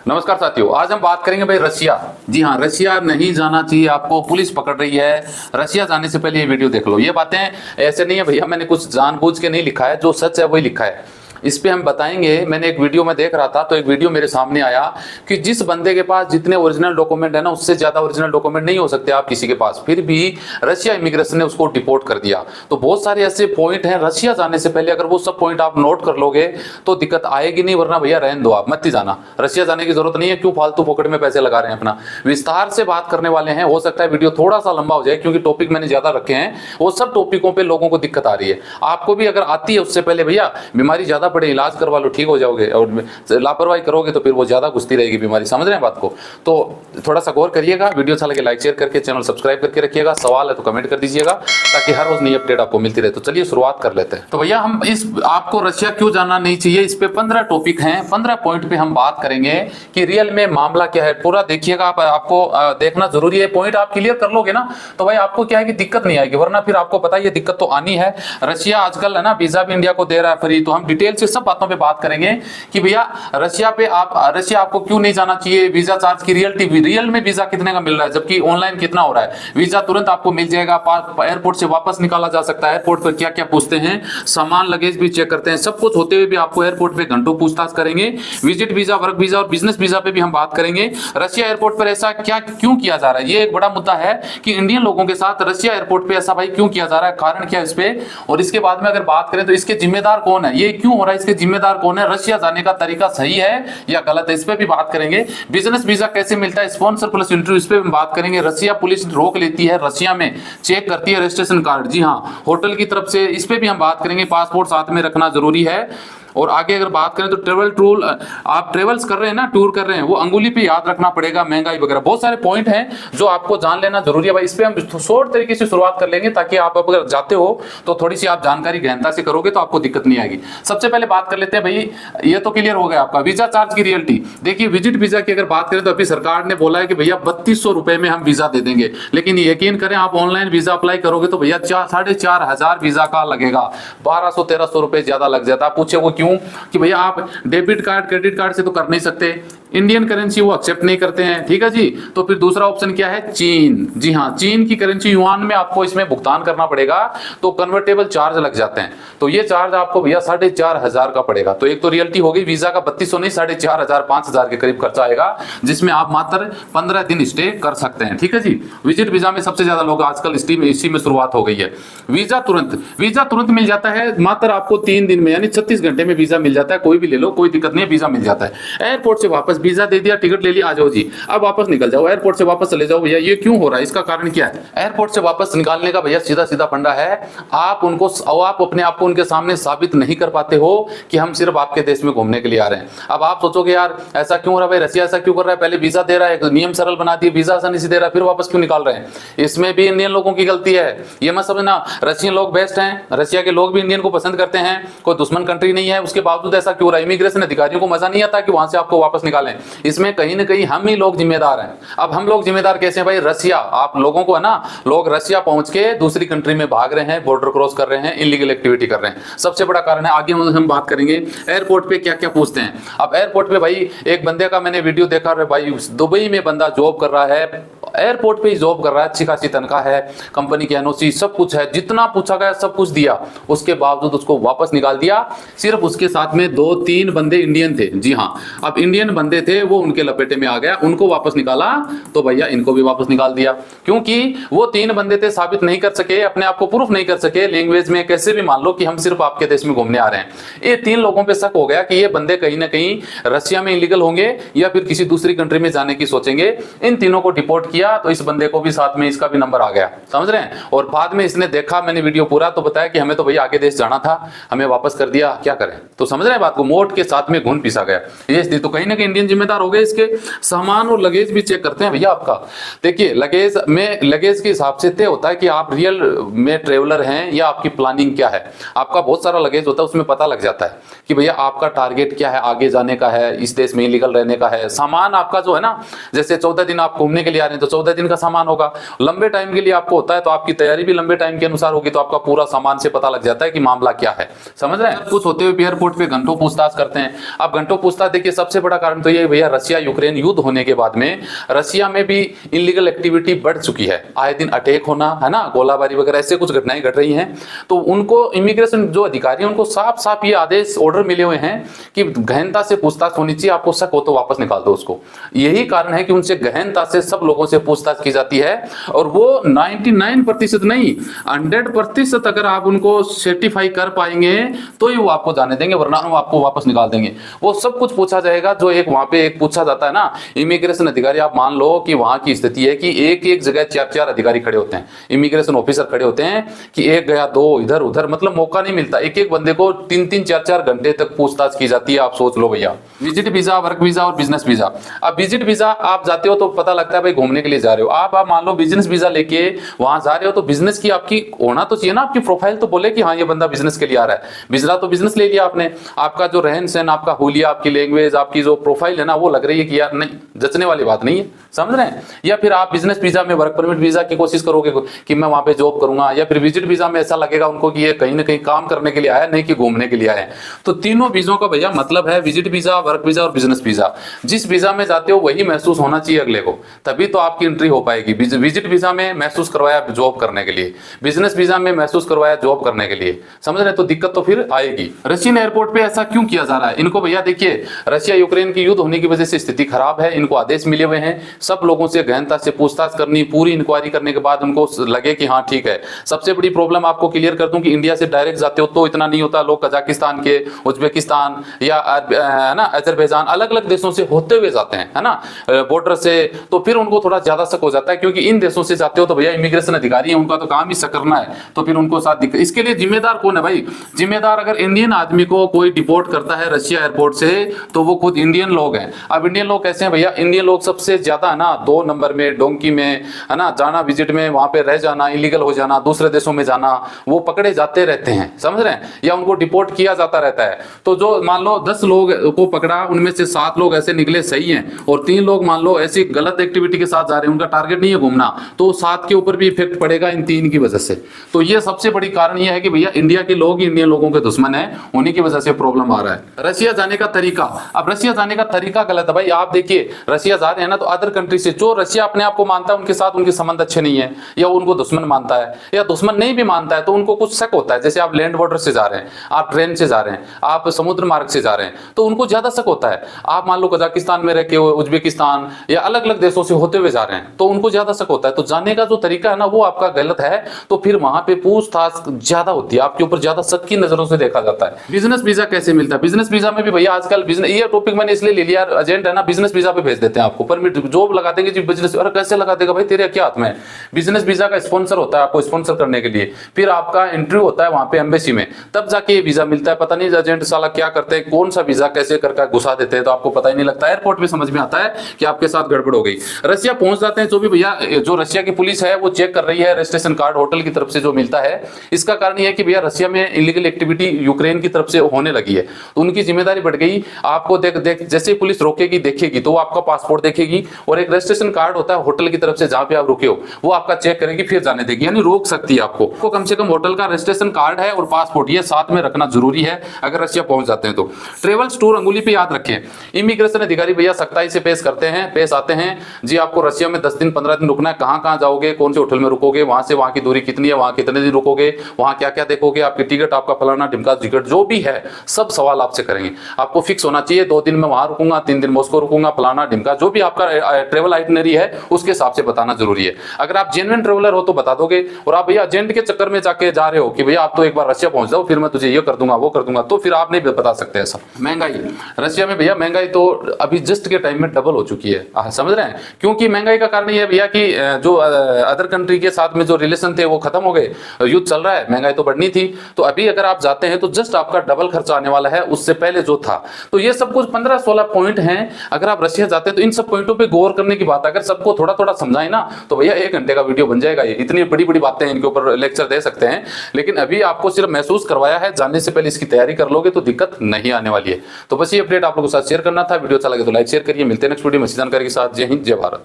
नमस्कार साथियों, आज हम बात करेंगे भाई रशिया। जी हाँ, रशिया नहीं जाना चाहिए आपको, पुलिस पकड़ रही है। रशिया जाने से पहले ये वीडियो देख लो। ये बातें ऐसे नहीं है भैया, मैंने कुछ जानबूझ के नहीं लिखा है, जो सच है वही लिखा है। इस पे हम बताएंगे। मैंने एक वीडियो में देख रहा था तो एक वीडियो मेरे सामने आया कि जिस बंदे के पास जितने ओरिजिनल डॉक्यूमेंट है ना, उससे ज्यादा ओरिजिनल डॉक्यूमेंट नहीं हो सकते आप किसी के पास, फिर भी रशिया इमिग्रेशन ने उसको डिपोर्ट कर दिया। तो बहुत सारे ऐसे पॉइंट हैं रशिया जाने से पहले, अगर वो सब पॉइंट आप नोट कर लोगे तो दिक्कत आएगी नहीं, वरना भैया रहने दो, आप मत ही जाना। रशिया जाने की जरूरत नहीं है, क्यों फालतू पॉकेट में पैसे लगा रहे हैं अपना। विस्तार से बात करने वाले हैं, हो सकता है वीडियो थोड़ा सा लंबा हो जाए क्योंकि टॉपिक मैंने ज्यादा रखे हैं। वो सब टॉपिकों पे लोगों को दिक्कत आ रही है, आपको भी अगर आती है उससे पहले भैया बीमारी ज्यादा पड़े इलाज करवा लो, ठीक हो जाओगे। और लापरवाही करोगे तो फिर वो ज्यादा घुसती रहेगी बीमारी। समझ रहे हैं बात को? तो थोड़ा सा गौर करिएगा। वीडियो अच्छा लगे लाइक शेयर करके चैनल सब्सक्राइब करके रखिएगा। सवाल है तो कमेंट कर दीजिएगा ताकि हर रोज नई अपडेट आपको मिलती रहे। तो चलिए शुरुआत कर लेते हैं। तो भैया हम इस आपको रशिया क्यों जाना नहीं चाहिए, इस पे 15 टॉपिक हैं, 15 पॉइंट पे हम बात करेंगे कि रियल में मामला क्या है। पूरा देखिएगा आप, आपको देखना जरूरी है। पॉइंट आप क्लियर कर लोगे ना तो भाई आपको क्या है कि दिक्कत नहीं आएगी, वरना फिर आपको पता है दिक्कत तो आनी है। रशिया आजकल है ना वीजा भी इंडिया को दे रहा है फ्री, तो हम डिटेल से सब बातों पे बात करेंगे कि भैया रशिया आपको क्यों नहीं जाना चाहिए। वीजा चार्ज की रियल में वीजा कितने का मिल रहा है, जबकि ऑनलाइन कितना हो रहा है। वीजा तुरंत आपको मिल जाएगा, एयरपोर्ट से वापस निकाला जा सकता है। एयरपोर्ट पर क्या क्या पूछते हैं, सामान लगेज भी चेक करते हैं। सब कुछ होते हुए भी आपको एयरपोर्ट पे घंटों पूछताछ करेंगे। विजिट वीजा, वर्क वीजा और बिजनेस वीजा पे भी हम बात करेंगे। रशिया एयरपोर्ट पर ऐसा क्या क्यों किया जा रहा है, ये एक बड़ा मुद्दा है कि इंडियन लोगों के साथ रशिया एयरपोर्ट पे ऐसा भाई क्यों किया जा रहा है, कारण क्या है इस पे। और इसके बाद में अगर बात करें तो इसके जिम्मेदार कौन है, ये क्यों हो रहा है, इसके जिम्मेदार कौन है, रशिया जाने का तरीका सही है या गलत है, इस पे भी बात करेंगे। बिजनेस वीजा कैसे मिलता है, स्पॉन्सर प्लस इंटरव्यू, इस पे भी बात करेंगे। रशिया पुलिस रोक लेती है, रशिया में चेक करती है रजिस्ट्रेशन कार्ड, जी हाँ, होटल की तरफ से, इस पे भी हम बात करेंगे। पासपोर्ट साथ में रखना जरूरी है। और आगे अगर बात करें तो ट्रेवल टूल, आप ट्रेवल्स कर रहे हैं ना, टूर कर रहे हैं, वो अंगुली पे याद रखना पड़ेगा, महंगाई वगैरह बहुत सारे पॉइंट हैं जो आपको जान लेना जरूरी है भाई। इस पे हम शॉर्ट तरीके से शुरुआत कर लेंगे ताकि आप अगर जाते हो तो थोड़ी सी आप जानकारी गहनता से करोगे तो आपको दिक्कत नहीं आएगी। सबसे पहले बात कर लेते हैं भाई, ये तो क्लियर हो गया आपका वीजा चार्ज की रियलिटी। देखिए विजिट वीजा की अगर बात करें तो अभी सरकार ने बोला है कि भैया 3200 रुपए में हम वीजा दे देंगे, लेकिन यकीन करें आप ऑनलाइन वीजा अप्लाई करोगे तो भैया 4500 वीजा का लगेगा, 1200-1300 रुपए ज्यादा लग जाता है। पूछे वो क्यों, कि भैया आप डेबिट कार्ड क्रेडिट कार्ड से तो कर नहीं सकते, इंडियन करेंसी वो एक्सेप्ट नहीं करते हैं, ठीक है जी। तो फिर दूसरा ऑप्शन क्या है, चीन। जी हाँ, चीन की करेंसी युआन में आपको इसमें भुगतान करना पड़ेगा, तो कन्वर्टेबल चार्ज लग जाते हैं। तो ये चार्ज आपको भैया 4500 का पड़ेगा। तो एक तो रियलिटी होगी, वीजा का 3200 नहीं 4500-5000 के करीब खर्चा आएगा, जिसमें आप मात्र 15 दिन स्टे कर सकते हैं, ठीक है जी। विजिट वीजा में सबसे ज्यादा लोग आजकल इसी में शुरुआत हो गई है। वीजा तुरंत मिल जाता है, मात्र आपको 3 दिन में यानी 36 घंटे में वीजा मिल जाता है। कोई भी ले लो, कोई दिक्कत नहीं है, वीजा मिल जाता है। एयरपोर्ट से वापस वीजा दे दिया, टिकट ले लिया, आ जाओ जी, अब वापस निकल जाओ, एयरपोर्ट से वापस चले जाओ। भैया ये क्यों हो रहा है, इसका कारण क्या है। एयरपोर्ट से वापस निकालने का भैया सीधा सीधा फंडा है, आप अपने आप को उनके सामने साबित नहीं कर पाते हो कि हम सिर्फ आपके देश में घूमने के लिए आ रहे हैं। अब आप सोचोगे यार ऐसा क्यों हो रहा है भाई, रशिया ऐसा क्यों कर रहा है, पहले वीजा दे रहा है, नियम सरल बना दिए, वीजा आसानी से दे रहा है, फिर वापस क्यों निकाल रहे हैं। इसमें भी इंडियन लोगों की गलती है, ये मत समझना रशियन लोग बेस्ट हैं, रशिया के लोग भी इंडियन को पसंद करते हैं, कोई दुश्मन कंट्री नहीं है, उसके बावजूद ऐसा क्यों रहा है। इमिग्रेशन अधिकारियों को मजा नहीं आता कि वहां से आपको वापस निकालें, इसमें कहीं ना कहीं हम ही लोग जिम्मेदार हैं। अब हम लोग जिम्मेदार कैसे हैं भाई, रशिया, आप लोगों को है ना, लोग रशिया पहुंच के दूसरी कंट्री में भाग रहे हैं, बॉर्डर क्रॉस कर रहे हैं, इलीगल एक्टिविटी कर रहे हैं, सबसे बड़ा कारण है। आगे हम बात करेंगे एयरपोर्ट पे क्या क्या पूछते हैं। अब एयरपोर्ट पे भाई एक बंदे का मैंने वीडियो देखा है भाई, दुबई में बंदा जॉब कर रहा है, एयरपोर्ट पे ही जॉब कर रहा है, अच्छी खासी तनख्वाह है, कंपनी की एनओसी सब कुछ है, जितना पूछा गया सब कुछ दिया, उसके बावजूद उसको वापस निकाल दिया। सिर्फ उसके साथ में 2-3 बंदे इंडियन थे, जी हाँ, अब इंडियन बंदे थे, वो उनके लपेटे में आ गया, उनको वापस निकाला, तो भैया इनको भी वापस निकाल दिया, क्योंकि वो 3 बंदे थे, साबित नहीं कर सके, अपने आप को प्रूफ नहीं कर सके, लैंग्वेज में कैसे भी मान लो कि हम सिर्फ आपके देश में घूमने आ रहे हैं। ये 3 लोगों पे शक हो गया कि ये बंदे कहीं ना कहीं रशिया में इलीगल होंगे या फिर किसी दूसरी कंट्री में जाने की सोचेंगे। इन तीनों को डिपोर्ट किया, तो इस बंदे को भी साथ में इसका भी नंबर आ गया, समझ रहे हैं। और बाद में इसने देखा, मैंने वीडियो पूरा तो बताया कि हमें तो भैया आगे देश जाना था, हमें वापस कर दिया, क्या करें। तो समझ रहे हैं बात को, मोट के साथ में घुन पीसा गया ये, तो कहीं ना कहीं इंडियन जिम्मेदार हो गए। इसके सामान और लगेज भी चेक करते हैं भैया आपका। देखिए लगेज के हिसाब से तय होता है कि आप रियल में ट्रेवलर हैं या आपकी प्लानिंग क्या है। आपका बहुत सारा लगेज होता है, उसमें पता लग जाता है कि भैया आपका टारगेट क्या है, आगे जाने का है, इस देश में इलीगल रहने का है। सामान आपका जो है ना, जैसे 14 दिन आप घूमने के लिए आ रहे हैं तो 14 दिन का सामान होगा। लंबे टाइम के लिए आपको होता है तो आपकी तैयारी भी लंबे टाइम के अनुसार होगी, तो आपका पूरा सामान से पता लग जाता है कि मामला क्या है। समझ रहे हैं? कुछ होते हुए भी एयरपोर्ट पे घंटों पूछताछ करते हैं। अब घंटों पूछताछ देखिए, सबसे बड़ा कारण तो ये भैया रशिया यूक्रेन युद्ध होने के बाद में रशिया में भी इलीगल एक्टिविटी बढ़ चुकी है। आए दिन अटैक होना है ना, गोलाबारी वगैरह ऐसे कुछ घटनाएं घट रही हैं। तो उनको इमिग्रेशन जो अधिकारी हैं उनको साफ साफ ये आदेश ऑर्डर मिले हुए हैं कि गहनता से पूछताछ होनी चाहिए, आपको शक हो तो वापस निकाल दो उसको। यही कारण है कि उनसे गहनता से सब लोगों से पूछताछ की जाती है, और वो 99% नहीं 100% अगर आप उनको सर्टिफाई कर पाएंगे तो ही वो आपको जाने देंगे, वरना वो आपको वापस निकाल देंगे। वो सब कुछ पूछा जाएगा जो एक वहां पे एक पूछा जाता है ना इमिग्रेशन अधिकारी। आप मान लो कि वहां की स्थिति है कि एक एक जगह 4-4 अधिकारी खड़े होते हैं, इमिग्रेशन ऑफिसर खड़े होते हैं कि एक गया दो इधर उधर, मतलब मौका नहीं मिलता। एक एक बंदे को 3-3 4-4 घंटे तक पूछताछ की जाती है। आप सोच लो भैया, विजिट वीजा, वर्क वीजा और बिजनेस वीजा। अब विजिट वीजा आप जाते हो तो पता लगता है भाई घूमने के लिए जा रहे हो। आप मान लो बिजनेस वीजा लेके वहां जा रहे हो तो बिजनेस की आपकी होना तो चाहिए ना, आपकी प्रोफाइल तो बोले कि हाँ ये बंदा बिजनेस के लिए आ रहा है। वीजा तो बिजनेस ले लिया आपने, आपका जो रहन सहन, आपका हुलिया, आपकी लैंग्वेज, आपकी जो प्रोफाइल है ना वो लग रही है कि यार नहीं, जचने वाली बात नहीं है। समझ रहे हैं? या फिर आप बिजनेस वीजा में, वर्क परमिट वीजा की कोशिश करोगे कि मैं वहां पे जॉब करूंगा, या फिर विजिट वीजा में ऐसा लगेगा उनको कि ये कहीं ना कहीं काम करने के लिए आया, नहीं कि घूमने के लिए आया है। तो तीनों वीजों का भैया मतलब है विजिट वीजा, वर्क वीजा और बिजनेस वीजा। जिस वीजा में जाते हो वही महसूस होना चाहिए अगले को, तभी तो आपकी एंट्री हो पाएगी। विजिट वीजा में महसूस करवाया जॉब करने के लिए, बिजनेस वीजा में महसूस करवाया जॉब करने के लिए। समझ रहे? तो दिक्कत तो फिर आएगी। रशियन एयरपोर्ट पे ऐसा क्यों किया जा रहा है? इनको भैया देखिए, रशिया यूक्रेन की युद्ध होने की वजह से स्थिति खराब है, इनको आदेश मिले हुए हैं सब लोगों से गहनता से पूछताछ करनी, पूरी इंक्वायरी करने के बाद उनको लगे कि हाँ ठीक है। सबसे बड़ी प्रॉब्लम आपको क्लियर कर दूं कि इंडिया से डायरेक्ट जाते हो तो इतना नहीं होता, लोग कजाकिस्तान के, उज्बेकिस्तान या है ना अजरबैजान, अलग अलग देशों से होते हुए जाते हैं, है ना, बॉर्डर से। तो फिर उनको थोड़ा ज्यादा शक हो जाता है, क्योंकि इन देशों से जाते हो तो भैया इमिग्रेशन अधिकारी है, उनका तो काम ही शक करना है, तो फिर उनको साथ दिक्कत। इसके लिए जिम्मेदार कौन है भाई? जिम्मेदार अगर इंडियन आदमी को कोई डिपोर्ट करता है रशिया एयरपोर्ट से तो वो खुद इंडियन लोग हैं। अब इंडियन लोग कैसे हैं भैया? इंडियन लोग सबसे ज्यादा है ना 2 नंबर में, डोंकी में, है ना, जाना विजिट में, वहां पे रह जाना, इलीगल हो जाना, दूसरे देशों में जाना, वो पकड़े जाते रहते हैं। समझ रहे हैं? या उनको डिपोर्ट किया जाता रहता है। तो जो मान लो 10 लोग को पकड़ा, उनमें से 7 लोग ऐसे निकले सही हैं, और 3 लोग मान लो ऐसी गलत एक्टिविटी के साथ जा रहे हैं, उनका टारगेट नहीं है घूमना, तो 7 के ऊपर भी इफेक्ट पड़ेगा इन 3 की वजह से। तो ये सबसे बड़ी कारण ये है कि भैया इंडिया के लोग इंडियन लोगों के दुश्मन है, उन्हीं की वजह से प्रॉब्लम आ रहा है। रशिया जाने का तरीका, अब रशिया जाने का तरीका गलत है भाई। आप देखिए रशिया जा रहे हैं ना, तो अदर कंट्री से जो रशिया अपने आप को मानता है उनके साथ उनके संबंध अच्छे नहीं है, या उनको दुश्मन मानता है, या दुश्मन नहीं भी मानता है तो उनको कुछ शक होता है। जैसे आप लैंड बॉर्डर से जा रहे हैं, आप ट्रेन से जा रहे हैं, आप समुद्र मार्ग से जा रहे हैं, तो उनको ज्यादा शक होता है। आप मान लो कजाकिस्तान में रह के उज्बेकिस्तान या अलग अलग देशों से होते हुए जा रहे हैं, तो उनको ज्यादा शक होता है। तो जाने का जो तरीका है ना वो आपका गलत है, तो फिर वहां पे पूछताछ ज्यादा होती है, आपके ऊपर ज्यादा शक की नजरों से देखा जाता है। बिजनेस वीजा कैसे मिलता है? बिजनेस वीजा में भी भैया आजकल बिजनेस, ये टॉपिक मैंने इसलिए ले लिया, एजेंट है ना बिजनेस वीजा पे भेज देते हैं आपको, परमिट जॉब लगा देंगे जी बिजनेस। अरे कैसे लगा देगा भाई, तेरे क्या हाथ में? बिजनेस वीजा का स्पॉन्सर होता है आपको स्पॉन्सर करने के लिए, फिर आपका इंटरव्यू होता है वहां पे एम्बेसी में, तब जाके ये वीजा मिलता है। पता नहीं एजेंट साला क्या करते हैं, कौन सा वीजा कैसे करके घुसा देते हैं, तो आपको पता ही नहीं लगता। एयरपोर्ट पे समझ में आता है कि आपके साथ गड़बड़ हो गई। रशिया पहुंच जाते हैं जो भी भैया, जो रशिया की पुलिस है वो चेक कर रही है रजिस्ट्रेशन कार्ड होटल की तरफ से जो मिलता है। इसका कारण यह है कि भैया रशिया में इलीगल एक्टिविटी यूक्रेन की तरफ से होने लगी है, तो उनकी जिम्मेदारी बढ़ गई। आपको देख जैसे पुलिस रोकेगी देखेगी तो वो आपका पासपोर्ट देखेगी, और एक रजिस्ट्रेशन कार्ड होता है होटल की तरफ से जहां पे आप रुके हो, वो आपका चेक करेगी फिर जाने देगी, यानी रोक सकती है आपको। तो कम से कम होटल का रजिस्ट्रेशन कार्ड है और पासपोर्ट ये साथ में रखना जरूरी है अगर रशिया पहुंच जाते हैं तो। ट्रेवल टूर अंगुली पे याद रखें। इमिग्रेशन अधिकारी भैया सख्ताई से पेश आते हैं जी, आपको रशिया में 10 दिन 15 दिन रुकना है, कहां जाओगे, कौन से होटल में रुकोगे, वहां से वहां की दूरी कितनी है, वहां कितने दिन रुकोगे, वहां क्या क्या देखोगे, आपकी टिकट, आपका फलाना ढिमका टिकट जो भी है सब सवाल आपसे करेंगे। आपको फिक्स होना चाहिए 2 दिन में वहां रुकूंगा, 3 दिन मॉस्को रुकूंगा, फलाना ढिमका जो भी आपका ट्रेवल आइटनरी है उसके हिसाब से बताना जरूरी है। अगर आप जेन्युइन ट्रेवलर हो तो बता दोगे, और आप भैया एजेंट के चक्कर में जाके जा रहे हो कि भैया आप तो एक बार रशिया पहुंच जाओ फिर मैं तुझे ये कर दूंगा वो कर दूंगा, तो फिर आप नहीं बता सकते ऐसा। महंगाई, रशिया में भैया महंगाई तो अभी जस्ट के टाइम में डबल हो चुकी है, समझ रहे हैं? क्योंकि महंगाई का कारण ये है भैया कि जो अदर कंट्री के साथ में जो रिलेशन थे वो खत्म हो गए, युद्ध चल रहा है, महंगाई तो बढ़नी थी। तो अभी अगर आप जाते हैं तो जस्ट आपका डबल खर्चा आने वाला है उससे पहले जो था। तो ये सब कुछ 15-16 पॉइंट हैं। अगर आप रशिया जाते हैं तो इन सब पॉइंटों पे गौर करने की बात, अगर सबको थोड़ा थोड़ा समझाए ना तो भैया 1 घंटे का वीडियो बन जाएगा। ये इतनी बड़ी बड़ी बातें हैं, इनके ऊपर लेक्चर दे सकते हैं, लेकिन अभी आपको सिर्फ महसूस करवाया है, जानने से पहले इसकी तैयारी कर लोगे तो दिक्कत नहीं आने वाली है। तो बस ये अपडेट आप लोगों के साथ शेयर करना था। वीडियो अच्छा लगे तो लाइक शेयर करिए। मिलते हैं नेक्स्ट वीडियो में अच्छी जानकारी के साथ। जय हिंद, जय भारत।